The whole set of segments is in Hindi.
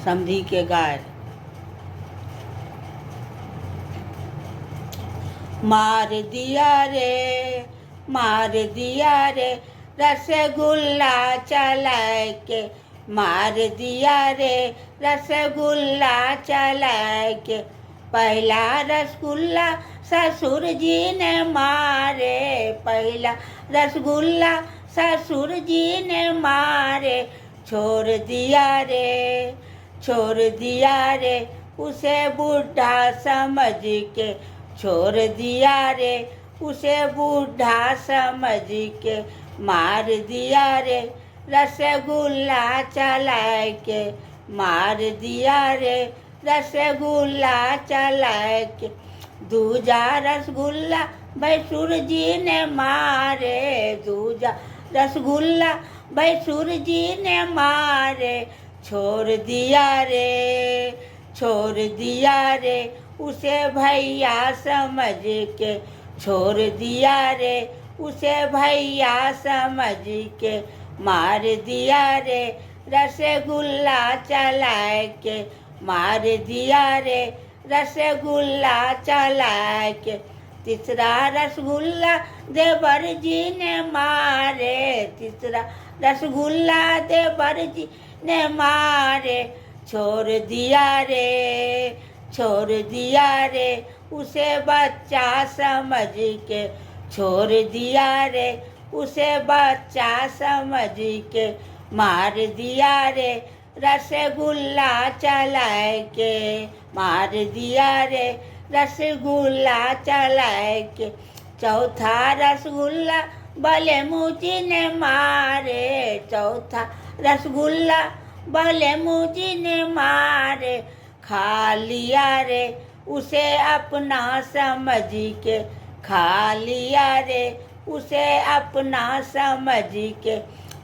समधी के गाय। मार दिया रे, मार दिया रे, रसगुल्ला चला के। मार दिया रे, रसगुल्ला चला के। पहला रसगुल्ला ससुर जी ने मारे, पहला रसगुल्ला ससुर जी ने मारे। छोड़ दिया रे, छोड़ दिया रे, उसे बूढ़ा समझ के। छोड़ दिया रे, उसे बूढ़ा समझ के। मार दिया रे, रसगुल्ला चला के। मार दिया रे, रसगुल्ला चला के। दूजा रसगुल्ला भैंसुर जी ने मारे, दूजा रसगुल्ला भैंसुर जी ने मारे। छोड़ दिया रे, छोड़ दिया रे, उसे भैया समझ के। छोड़ दिया रे, उसे भैया समझ के। मार दिया रे, रसगुल्ला चला के। मार दिया रे, रसगुल्ला चला के। तीसरा रसगुल्ला देवर जी ने मारे, तीसरा रसगुल्ला देवर जी ने मारे। छोड़ दिया रे, छोड़ दिया रे, उसे बच्चा समझ के। छोड़ दिया रे, उसे बच्चा समझ के। मार दिया रे, रसगुल्ला चला के। मार दिया रे, रसगुल्ला चला के। चौथा रसगुल्ला भले मुझी ने मारे, चौथा रसगुल्ला भले मुझी ने मारे। खा लिया रे, उसे अपना समझ के। खा लिया रे, उसे अपना समझ के।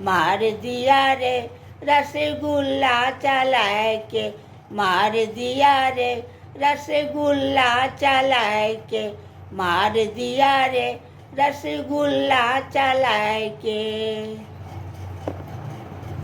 मार दिया रे, रसगुल्ला चला के। मार दिया रे, रसगुल्ला चला के। मार दिया रे, रसगुल्ला चला के।